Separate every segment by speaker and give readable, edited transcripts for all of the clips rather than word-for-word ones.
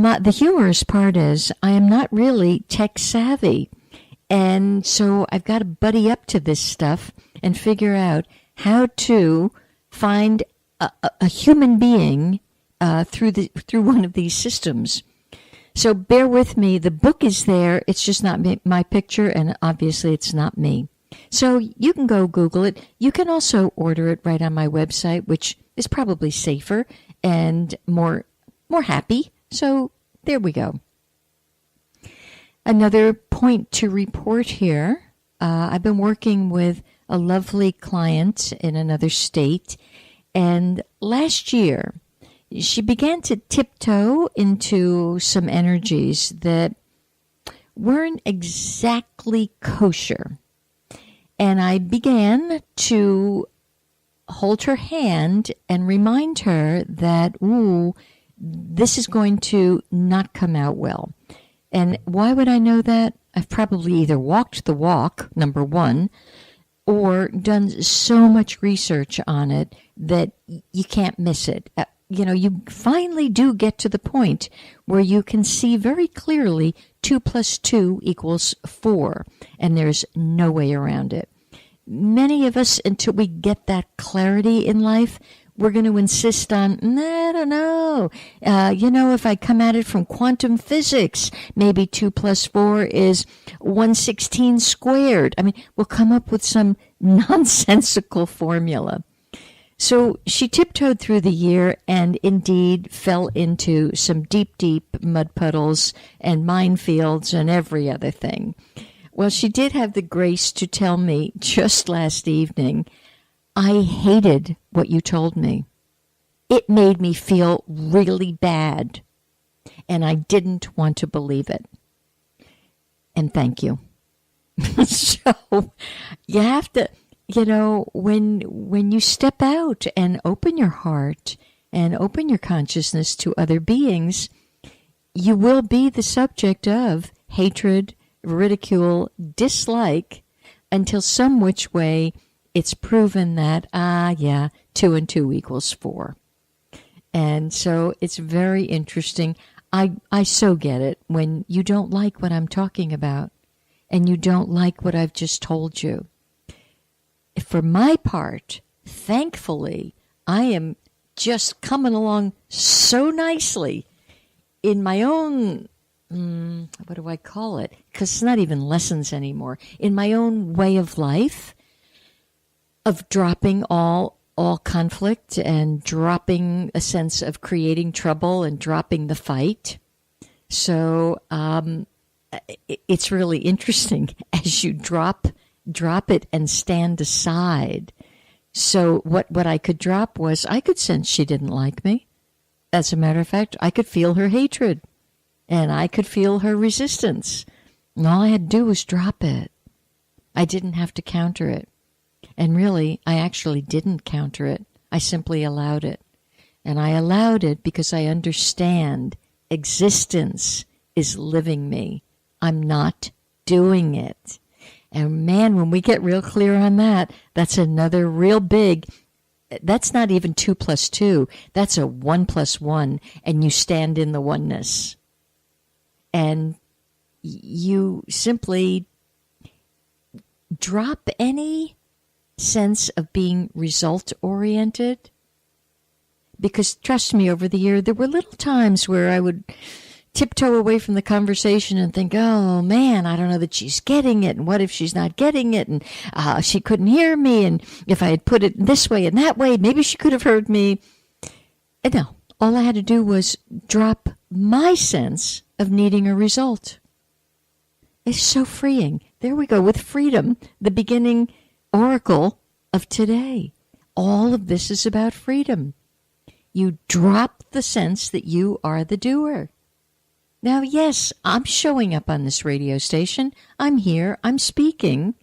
Speaker 1: The humorous part is I am not really tech savvy. And so I've got to buddy up to this stuff and figure out how to find a human being through one of these systems. So bear with me. The book is there. It's just not my picture, and obviously it's not me. So you can go Google it. You can also order it right on my website, which is probably safer and more happy. So there we go. Another point to report here. I've been working with a lovely client in another state, and last year she began to tiptoe into some energies that weren't exactly kosher. And I began to hold her hand and remind her that, this is going to not come out well. And why would I know that? I've probably either walked the walk, number one, or done so much research on it that you can't miss it. You finally do get to the point where you can see very clearly 2 + 2 = 4, and there's no way around it. Many of us, until we get that clarity in life, we're going to insist on, I don't know, if I come at it from quantum physics, maybe 2 + 4 is 116 squared. I mean, we'll come up with some nonsensical formula. So she tiptoed through the year and indeed fell into some deep, deep mud puddles and minefields and every other thing. Well, she did have the grace to tell me just last evening, I hated what you told me. It made me feel really bad, and I didn't want to believe it. And thank you. So you have to, when you step out and open your heart and open your consciousness to other beings, you will be the subject of hatred, ridicule, dislike, until some which way it's proven that, 2 and 2 = 4. And so it's very interesting. I so get it when you don't like what I'm talking about and you don't like what I've just told you. For my part, thankfully, I am just coming along so nicely in my own, what do I call it? Because it's not even lessons anymore. In my own way of life, of dropping all conflict and dropping a sense of creating trouble and dropping the fight. So it's really interesting as you drop it and stand aside. So what I could drop was I could sense she didn't like me. As a matter of fact, I could feel her hatred and I could feel her resistance. And all I had to do was drop it. I didn't have to counter it. And really, I actually didn't counter it. I simply allowed it. And I allowed it because I understand existence is living me. I'm not doing it. And man, when we get real clear on that, that's another real big, that's not even 2 + 2. That's a 1 + 1. And you stand in the oneness. And you simply drop any sense of being result-oriented. Because trust me, over the year, there were little times where I would tiptoe away from the conversation and think, oh man, I don't know that she's getting it. And what if she's not getting it? And she couldn't hear me. And if I had put it this way and that way, maybe she could have heard me. And no, all I had to do was drop my sense of needing a result. It's so freeing. There we go with freedom, the beginning oracle of today. All of this is about freedom. You drop the sense that you are the doer. Now, yes, I'm showing up on this radio station. I'm here. I'm speaking.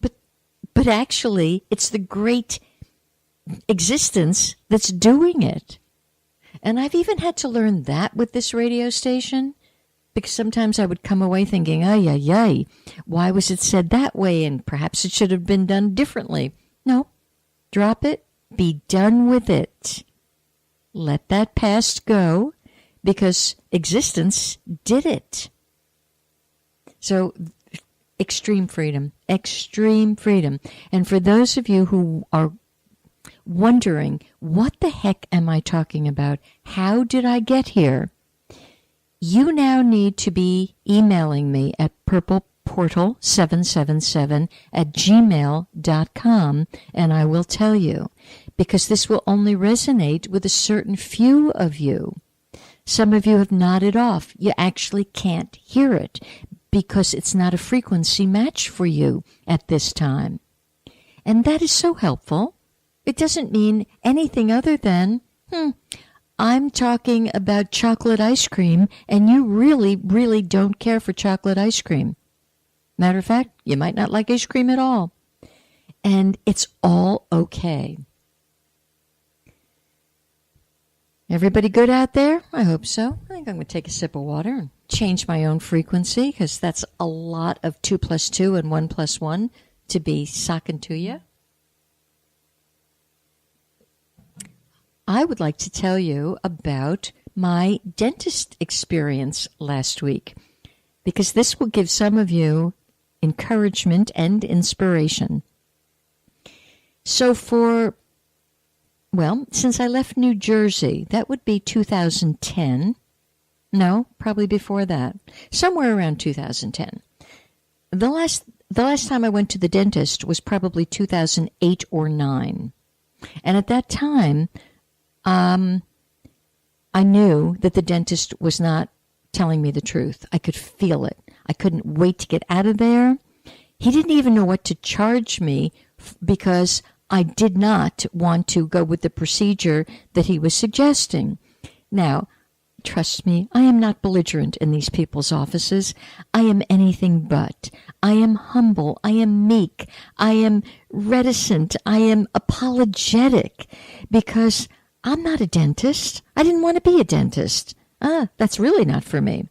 Speaker 1: But actually, it's the great existence that's doing it. And I've even had to learn that with this radio station, because sometimes I would come away thinking, ay, why was it said that way? And perhaps it should have been done differently. No, drop it. Be done with it. Let that past go. because existence did it. So extreme freedom, extreme freedom. And for those of you who are wondering, what the heck am I talking about? How did I get here? You now need to be emailing me at purpleportal777@gmail.com, and I will tell you, because this will only resonate with a certain few of you. Some of you have nodded off. You actually can't hear it because it's not a frequency match for you at this time. And that is so helpful. It doesn't mean anything other than, I'm talking about chocolate ice cream, and you really, really don't care for chocolate ice cream. Matter of fact, you might not like ice cream at all. And it's all okay. Everybody good out there? I hope so. I think I'm going to take a sip of water and change my own frequency, because that's a lot of 2 plus 2 and 1 plus 1 to be socking to you. I would like to tell you about my dentist experience last week, because this will give some of you encouragement and inspiration. So since I left New Jersey, that would be 2010. No, probably before that. Somewhere around 2010. The last time I went to the dentist was probably 2008 or 9. And at that time, I knew that the dentist was not telling me the truth. I could feel it. I couldn't wait to get out of there. He didn't even know what to charge me because I did not want to go with the procedure that he was suggesting. Now, trust me, I am not belligerent in these people's offices. I am anything but. I am humble. I am meek. I am reticent. I am apologetic, because I'm not a dentist. I didn't want to be a dentist. That's really not for me.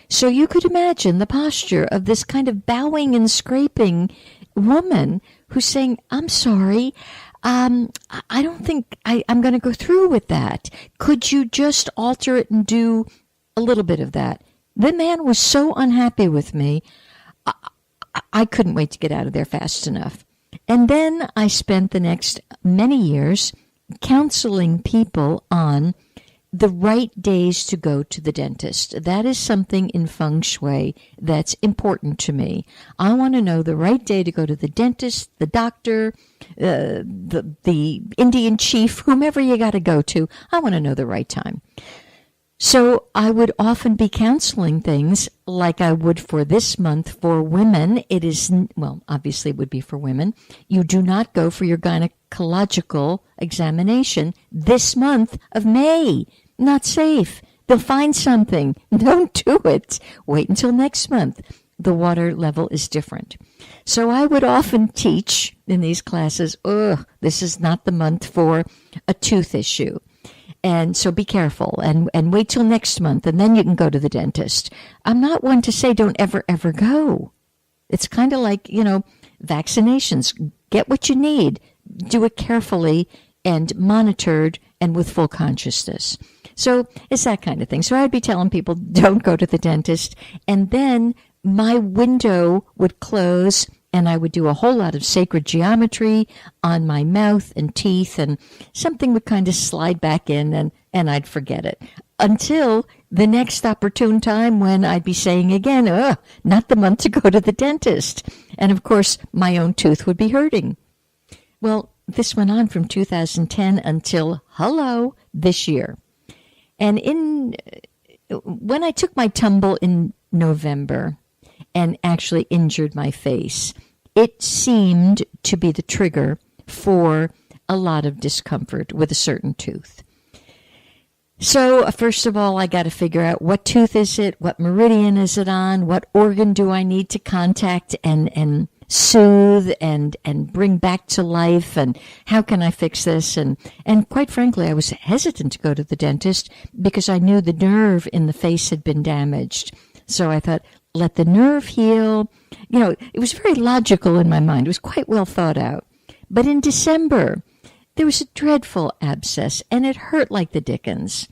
Speaker 1: So you could imagine the posture of this kind of bowing and scraping woman who's saying, I'm sorry, I don't think I'm going to go through with that. Could you just alter it and do a little bit of that? The man was so unhappy with me, I couldn't wait to get out of there fast enough. And then I spent the next many years counseling people on the right days to go to the dentist. That is something in feng shui that's important to me. I want to know the right day to go to the dentist, the doctor, the Indian chief, whomever you got to go to. I want to know the right time. So I would often be counseling things like I would for this month for women. It is, well, obviously it would be for women. You do not go for your gynecological examination this month of May. Not safe. They'll find something. Don't do it. Wait until next month. The water level is different. So I would often teach in these classes, this is not the month for a tooth issue. And so be careful and wait till next month, and then you can go to the dentist. I'm not one to say don't ever, ever go. It's kind of like, vaccinations. Get what you need. Do it carefully and monitored and with full consciousness. So it's that kind of thing. So I'd be telling people, don't go to the dentist. And then my window would close, and I would do a whole lot of sacred geometry on my mouth and teeth, and something would kind of slide back in, and I'd forget it. Until the next opportune time when I'd be saying again, not the month to go to the dentist. And of course, my own tooth would be hurting. Well, this went on from 2010 until, this year. And when I took my tumble in November and actually injured my face, it seemed to be the trigger for a lot of discomfort with a certain tooth. So first of all, I got to figure out what tooth is it, what meridian is it on, what organ do I need to contact and soothe and bring back to life, and how can I fix this? And quite frankly, I was hesitant to go to the dentist because I knew the nerve in the face had been damaged. So I thought, let the nerve heal. It was very logical in my mind. It was quite well thought out. But in December, there was a dreadful abscess, and it hurt like the dickens.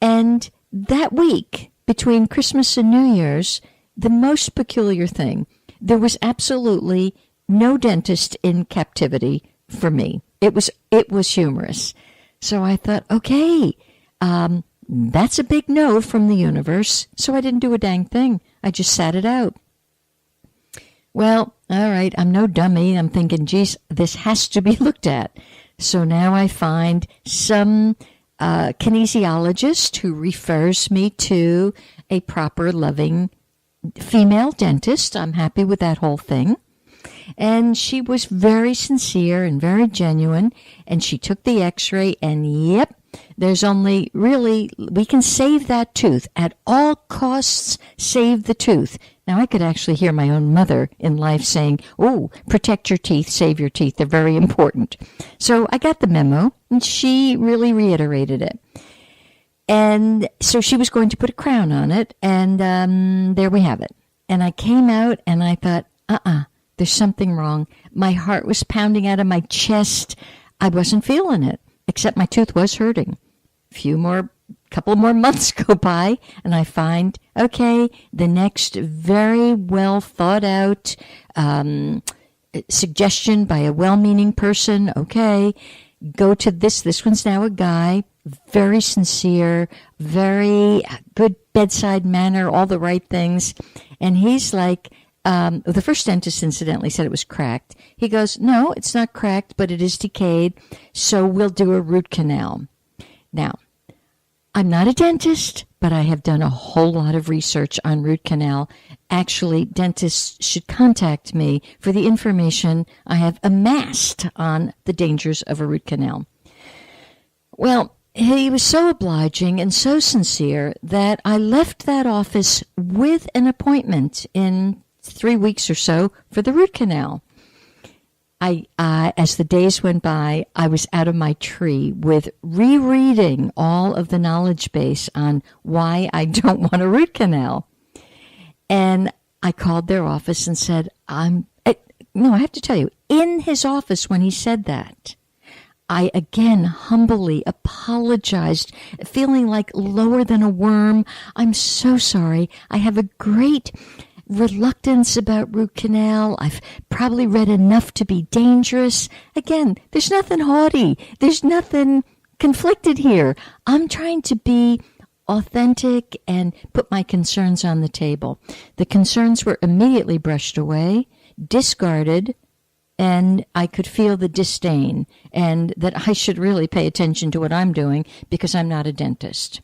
Speaker 1: And that week between Christmas and New Year's, the most peculiar thing, there was absolutely no dentist in captivity for me. It was humorous. So I thought, okay, that's a big no from the universe. So I didn't do a dang thing. I just sat it out. Well, all right, I'm no dummy. I'm thinking, geez, this has to be looked at. So now I find some kinesiologist who refers me to a proper, loving female dentist. I'm happy with that whole thing. And she was very sincere and very genuine. And she took the x-ray and yep, there's only really, we can save that tooth. At all costs, save the tooth. Now, I could actually hear my own mother in life saying, oh, protect your teeth, save your teeth. They're very important. So I got the memo, and she really reiterated it. And so she was going to put a crown on it, and there we have it. And I came out, and I thought, there's something wrong. My heart was pounding out of my chest. I wasn't feeling it, except my tooth was hurting. Couple more months go by, and I find, okay, the next very well thought out suggestion by a well-meaning person, okay, go to this one's now a guy, very sincere, very good bedside manner, all the right things. And he's like, the first dentist incidentally said it was cracked. He goes, no, it's not cracked, but it is decayed, so we'll do a root canal. Now, I'm not a dentist, but I have done a whole lot of research on root canal. Actually, dentists should contact me for the information I have amassed on the dangers of a root canal. Well, he was so obliging and so sincere that I left that office with an appointment in 3 weeks or so for the root canal. As the days went by, I was out of my tree with rereading all of the knowledge base on why I don't want a root canal. And I called their office and said, I have to tell you, in his office when he said that, I again humbly apologized, feeling like lower than a worm. I'm so sorry. I have a great reluctance about root canal. I've probably read enough to be dangerous. Again, there's nothing haughty. There's nothing conflicted here. I'm trying to be authentic and put my concerns on the table. The concerns were immediately brushed away, discarded, and I could feel the disdain and that I should really pay attention to what I'm doing because I'm not a dentist.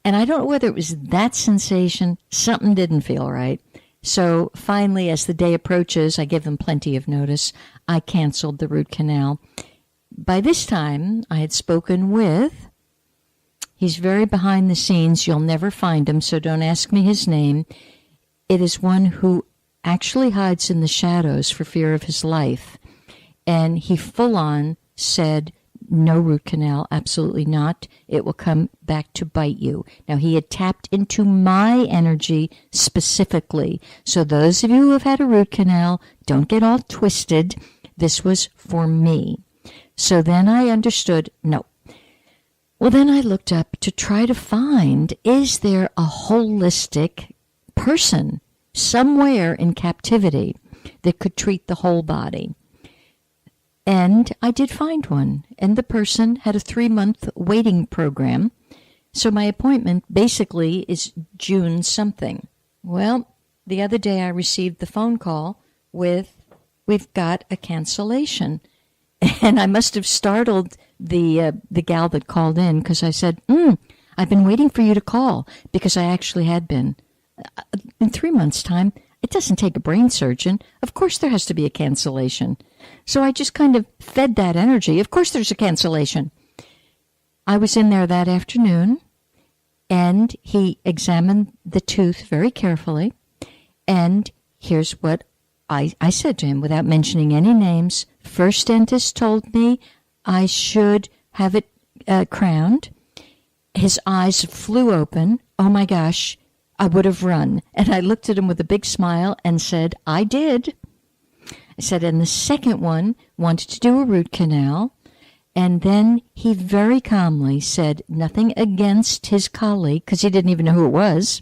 Speaker 1: And I don't know whether it was that sensation, something didn't feel right. So finally, as the day approaches, I give them plenty of notice. I canceled the root canal. By this time, I had spoken with, he's very behind the scenes. You'll never find him, so don't ask me his name. It is one who actually hides in the shadows for fear of his life. And he full on said, no root canal, absolutely not. It will come back to bite you. Now, he had tapped into my energy specifically. So those of you who have had a root canal, don't get all twisted. This was for me. So then I understood, no. Well, then I looked up to try to find, is there a holistic person somewhere in captivity that could treat the whole body? And I did find one, and the person had a 3-month waiting program. So my appointment basically is June something. Well, the other day I received the phone call with, we've got a cancellation. And I must have startled the gal that called in because I said, I've been waiting for you to call because I actually had been. In 3 months' time, it doesn't take a brain surgeon. Of course there has to be a cancellation. So I just kind of fed that energy. Of course there's a cancellation. I was in there that afternoon, and he examined the tooth very carefully. And here's what I said to him without mentioning any names. First dentist told me I should have it crowned. His eyes flew open. Oh, my gosh. I would have run. And I looked at him with a big smile and said, I did. I said, and the second one wanted to do a root canal. And then he very calmly said nothing against his colleague, because he didn't even know who it was.